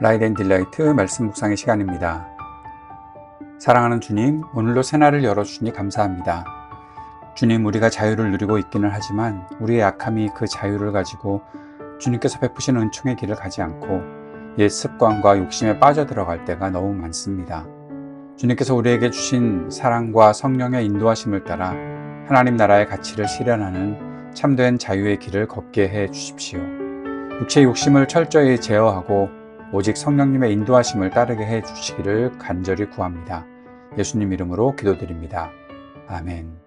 라이트 앤 딜라이트 말씀 묵상의 시간입니다. 사랑하는 주님, 오늘도 새날을 열어주시니 감사합니다. 주님, 우리가 자유를 누리고 있기는 하지만 우리의 약함이 그 자유를 가지고 주님께서 베푸신 은총의 길을 가지 않고 옛 습관과 욕심에 빠져들어갈 때가 너무 많습니다. 주님께서 우리에게 주신 사랑과 성령의 인도하심을 따라 하나님 나라의 가치를 실현하는 참된 자유의 길을 걷게 해 주십시오. 육체의 욕심을 철저히 제어하고 오직 성령님의 인도하심을 따르게 해 주시기를 간절히 구합니다. 예수님 이름으로 기도드립니다. 아멘.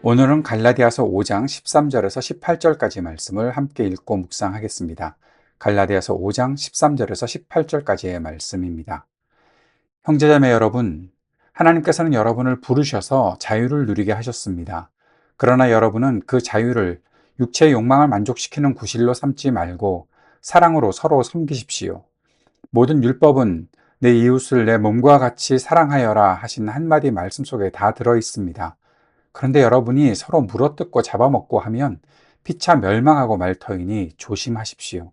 오늘은 갈라디아서 5장 13절에서 18절까지 말씀을 함께 읽고 묵상하겠습니다. 갈라디아서 5장 13절에서 18절까지의 말씀입니다. 형제자매 여러분, 하나님께서는 여러분을 부르셔서 자유를 누리게 하셨습니다. 그러나 여러분은 그 자유를 육체의 욕망을 만족시키는 구실로 삼지 말고 사랑으로 서로 섬기십시오. 모든 율법은 내 이웃을 내 몸과 같이 사랑하여라 하신 한마디 말씀 속에 다 들어 있습니다. 그런데 여러분이 서로 물어뜯고 잡아먹고 하면 피차 멸망하고 말 터이니 조심하십시오.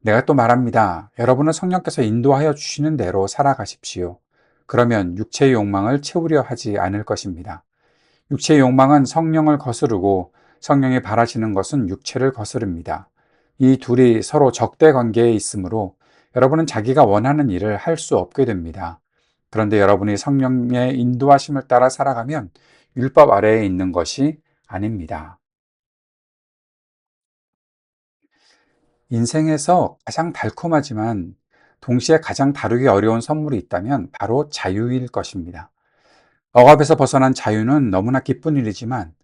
내가 또 말합니다. 여러분은 성령께서 인도하여 주시는 대로 살아가십시오. 그러면 육체의 욕망을 채우려 하지 않을 것입니다. 육체의 욕망은 성령을 거스르고 성령이 바라시는 것은 육체를 거스릅니다. 이 둘이 서로 적대 관계에 있으므로 여러분은 자기가 원하는 일을 할 수 없게 됩니다. 그런데 여러분이 성령의 인도하심을 따라 살아가면 율법 아래에 있는 것이 아닙니다. 인생에서 가장 달콤하지만 동시에 가장 다루기 어려운 선물이 있다면 바로 자유일 것입니다. 억압에서 벗어난 자유는 너무나 기쁜 일이지만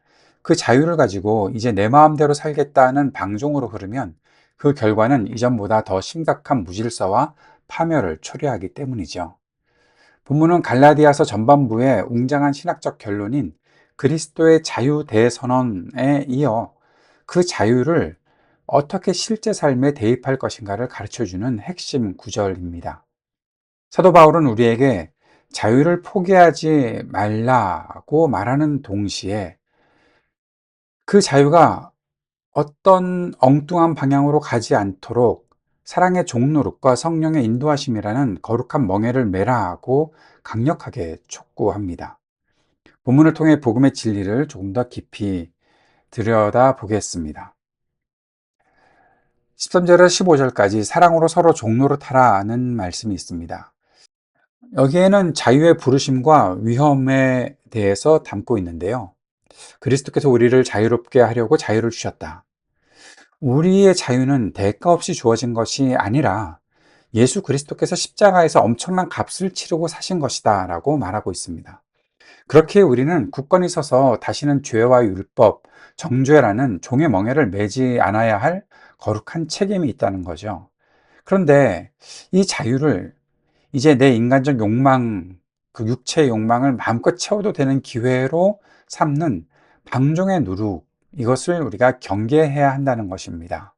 그 자유를 가지고 이제 내 마음대로 살겠다는 방종으로 흐르면 그 결과는 이전보다 더 심각한 무질서와 파멸을 초래하기 때문이죠. 본문은 갈라디아서 전반부의 웅장한 신학적 결론인 그리스도의 자유 대선언에 이어 그 자유를 어떻게 실제 삶에 대입할 것인가를 가르쳐주는 핵심 구절입니다. 사도 바울은 우리에게 자유를 포기하지 말라고 말하는 동시에 그 자유가 어떤 엉뚱한 방향으로 가지 않도록 사랑의 종노릇과 성령의 인도하심이라는 거룩한 멍에를 매라고 강력하게 촉구합니다. 본문을 통해 복음의 진리를 조금 더 깊이 들여다 보겠습니다. 13절에서 15절까지 사랑으로 서로 종노릇하라는 말씀이 있습니다. 여기에는 자유의 부르심과 위험에 대해서 담고 있는데요. 그리스도께서 우리를 자유롭게 하려고 자유를 주셨다. 우리의 자유는 대가 없이 주어진 것이 아니라 예수 그리스도께서 십자가에서 엄청난 값을 치르고 사신 것이다 라고 말하고 있습니다. 그렇게 우리는 굳건히 서서 다시는 죄와 율법, 정죄라는 종의 멍에를 매지 않아야 할 거룩한 책임이 있다는 거죠. 그런데 이 자유를 이제 내 인간적 욕망, 그 육체의 욕망을 마음껏 채워도 되는 기회로 삼는 방종의 누룩, 이것을 우리가 경계해야 한다는 것입니다.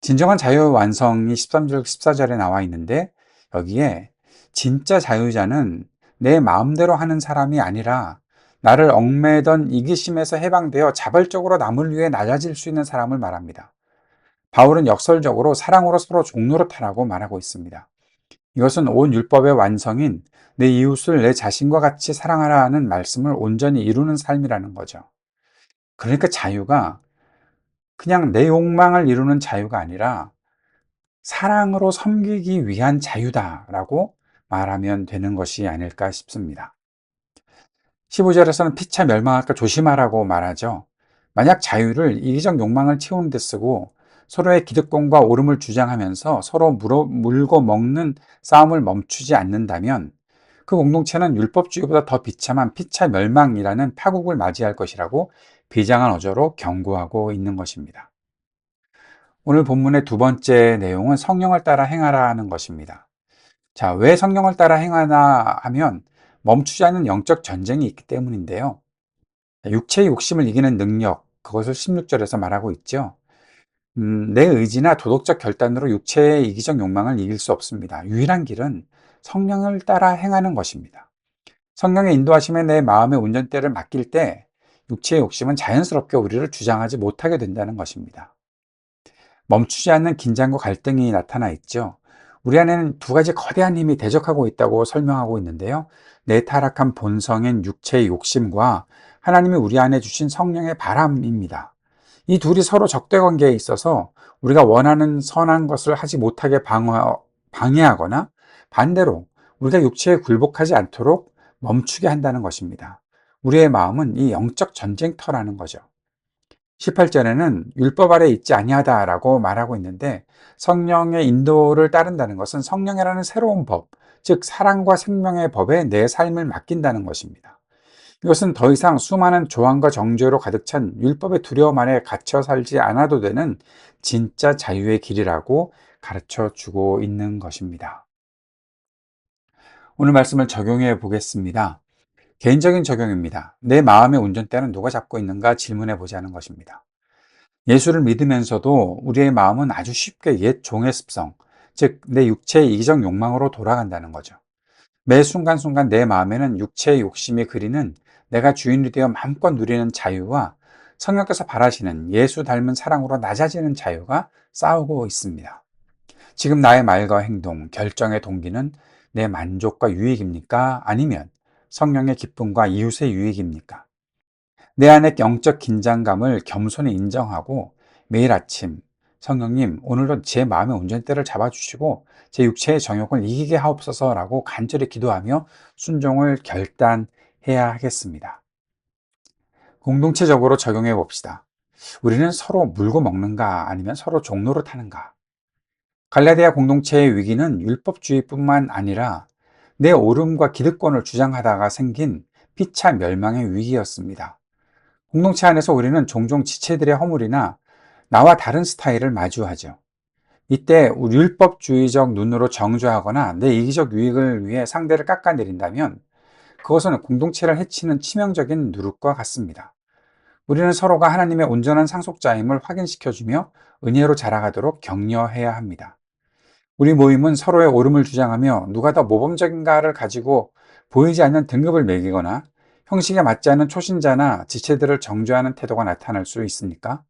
진정한 자유 완성이 13절, 14절에 나와 있는데 여기에 진짜 자유자는 내 마음대로 하는 사람이 아니라 나를 얽매던 이기심에서 해방되어 자발적으로 남을 위해 낮아질 수 있는 사람을 말합니다. 바울은 역설적으로 사랑으로 서로 종노릇하라고 말하고 있습니다. 이것은 온 율법의 완성인 내 이웃을 내 자신과 같이 사랑하라는 말씀을 온전히 이루는 삶이라는 거죠. 그러니까 자유가 그냥 내 욕망을 이루는 자유가 아니라 사랑으로 섬기기 위한 자유다라고 말하면 되는 것이 아닐까 싶습니다. 15절에서는 피차 멸망할까 조심하라고 말하죠. 만약 자유를 이기적 욕망을 채우는 데 쓰고 서로의 기득권과 옳음을 주장하면서 서로 물고 먹는 싸움을 멈추지 않는다면 그 공동체는 율법주의보다 더 비참한 피차 멸망이라는 파국을 맞이할 것이라고 비장한 어조로 경고하고 있는 것입니다. 오늘 본문의 두 번째 내용은 성령을 따라 행하라는 것입니다. 자, 왜 성령을 따라 행하나 하면 멈추지 않는 영적 전쟁이 있기 때문인데요. 육체의 욕심을 이기는 능력, 그것을 16절에서 말하고 있죠. 내 의지나 도덕적 결단으로 육체의 이기적 욕망을 이길 수 없습니다. 유일한 길은 성령을 따라 행하는 것입니다. 성령의 인도하심에 내 마음의 운전대를 맡길 때 육체의 욕심은 자연스럽게 우리를 주장하지 못하게 된다는 것입니다. 멈추지 않는 긴장과 갈등이 나타나 있죠. 우리 안에는 두 가지 거대한 힘이 대적하고 있다고 설명하고 있는데요. 내 타락한 본성인 육체의 욕심과 하나님이 우리 안에 주신 성령의 바람입니다. 이 둘이 서로 적대 관계에 있어서 우리가 원하는 선한 것을 하지 못하게 방해하거나 반대로 우리가 육체에 굴복하지 않도록 멈추게 한다는 것입니다. 우리의 마음은 이 영적 전쟁터라는 거죠. 18절에는 율법 아래 있지 아니하다라고 말하고 있는데, 성령의 인도를 따른다는 것은 성령이라는 새로운 법, 즉 사랑과 생명의 법에 내 삶을 맡긴다는 것입니다. 이것은 더 이상 수많은 조항과 정죄로 가득 찬 율법의 두려움 안에 갇혀 살지 않아도 되는 진짜 자유의 길이라고 가르쳐 주고 있는 것입니다. 오늘 말씀을 적용해 보겠습니다. 개인적인 적용입니다. 내 마음의 운전대는 누가 잡고 있는가 질문해 보자는 것입니다. 예수를 믿으면서도 우리의 마음은 아주 쉽게 옛 종의 습성, 즉 내 육체의 이기적 욕망으로 돌아간다는 거죠. 매 순간순간 내 마음에는 육체의 욕심이 그리는 내가 주인이 되어 마음껏 누리는 자유와 성령께서 바라시는 예수 닮은 사랑으로 낮아지는 자유가 싸우고 있습니다. 지금 나의 말과 행동, 결정의 동기는 내 만족과 유익입니까? 아니면 성령의 기쁨과 이웃의 유익입니까? 내 안의 영적 긴장감을 겸손히 인정하고 매일 아침 성령님, 오늘도 제 마음의 운전대를 잡아주시고 제 육체의 정욕을 이기게 하옵소서라고 간절히 기도하며 순종을 결단해야 하겠습니다. 공동체적으로 적용해 봅시다. 우리는 서로 물고 먹는가 아니면 서로 종로를 타는가? 갈라디아 공동체의 위기는 율법주의뿐만 아니라 내 옳음과 기득권을 주장하다가 생긴 피차 멸망의 위기였습니다. 공동체 안에서 우리는 종종 지체들의 허물이나 나와 다른 스타일을 마주하죠. 이때 율법주의적 눈으로 정죄하거나 내 이기적 유익을 위해 상대를 깎아내린다면 그것은 공동체를 해치는 치명적인 누룩과 같습니다. 우리는 서로가 하나님의 온전한 상속자임을 확인시켜주며 은혜로 자라가도록 격려해야 합니다. 우리 모임은 서로의 옳음을 주장하며 누가 더 모범적인가를 가지고 보이지 않는 등급을 매기거나 형식에 맞지 않는 초신자나 지체들을 정죄하는 태도가 나타날 수 있습니까?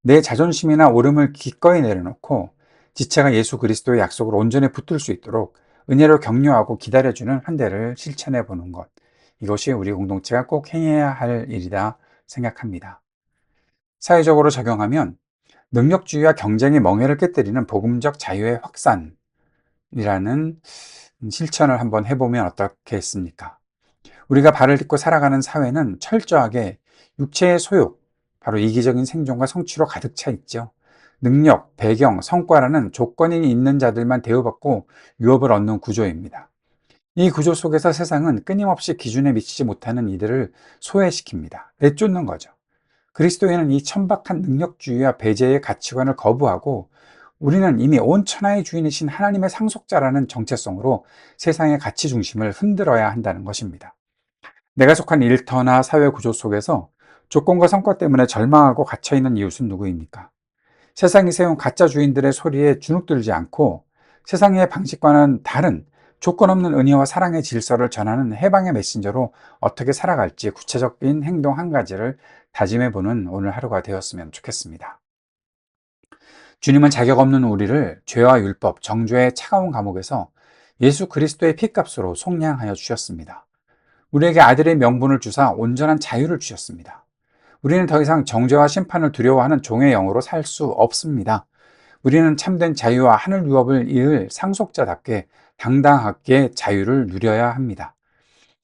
내 자존심이나 옳음을 기꺼이 내려놓고 지체가 예수 그리스도의 약속을 온전히 붙들 수 있도록 은혜로 격려하고 기다려주는 한대를 실천해 보는 것. 이것이 우리 공동체가 꼭 행해야 할 일이다 생각합니다. 사회적으로 적용하면 능력주의와 경쟁의 멍해를 깨뜨리는 복음적 자유의 확산이라는 실천을 한번 해보면 어떻겠습니까? 우리가 발을 딛고 살아가는 사회는 철저하게 육체의 소욕, 바로 이기적인 생존과 성취로 가득 차 있죠. 능력, 배경, 성과라는 조건이 있는 자들만 대우받고 유업을 얻는 구조입니다. 이 구조 속에서 세상은 끊임없이 기준에 미치지 못하는 이들을 소외시킵니다. 내쫓는 거죠. 그리스도인은 이 천박한 능력주의와 배제의 가치관을 거부하고 우리는 이미 온 천하의 주인이신 하나님의 상속자라는 정체성으로 세상의 가치 중심을 흔들어야 한다는 것입니다. 내가 속한 일터나 사회 구조 속에서 조건과 성과 때문에 절망하고 갇혀있는 이웃은 누구입니까? 세상이 세운 가짜 주인들의 소리에 주눅들지 않고 세상의 방식과는 다른 조건 없는 은혜와 사랑의 질서를 전하는 해방의 메신저로 어떻게 살아갈지 구체적인 행동 한 가지를 다짐해보는 오늘 하루가 되었으면 좋겠습니다. 주님은 자격 없는 우리를 죄와 율법, 정죄의 차가운 감옥에서 예수 그리스도의 피값으로 속량하여 주셨습니다. 우리에게 아들의 명분을 주사 온전한 자유를 주셨습니다. 우리는 더 이상 정죄와 심판을 두려워하는 종의 영으로 살 수 없습니다. 우리는 참된 자유와 하늘 유업을 이을 상속자답게 당당하게 자유를 누려야 합니다.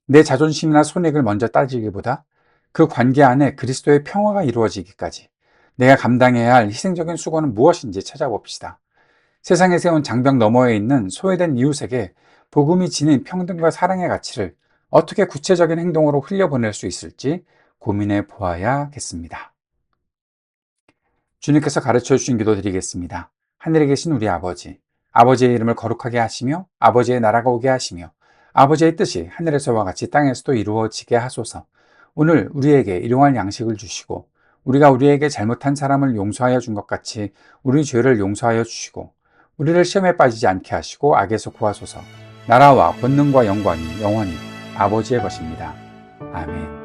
내 자존심이나 손해를 먼저 따지기보다 그 관계 안에 그리스도의 평화가 이루어지기까지 내가 감당해야 할 희생적인 수고는 무엇인지 찾아봅시다. 세상에 세운 장벽 너머에 있는 소외된 이웃에게 복음이 지닌 평등과 사랑의 가치를 어떻게 구체적인 행동으로 흘려보낼 수 있을지 고민해 보아야겠습니다. 주님께서 가르쳐 주신 기도 드리겠습니다. 하늘에 계신 우리 아버지, 아버지의 이름을 거룩하게 하시며 아버지의 나라가 오게 하시며 아버지의 뜻이 하늘에서와 같이 땅에서도 이루어지게 하소서. 오늘 우리에게 일용할 양식을 주시고 우리가 우리에게 잘못한 사람을 용서하여 준 것 같이 우리 죄를 용서하여 주시고 우리를 시험에 빠지지 않게 하시고 악에서 구하소서. 나라와 권능과 영광이 영원히 아버지의 것입니다. 아멘.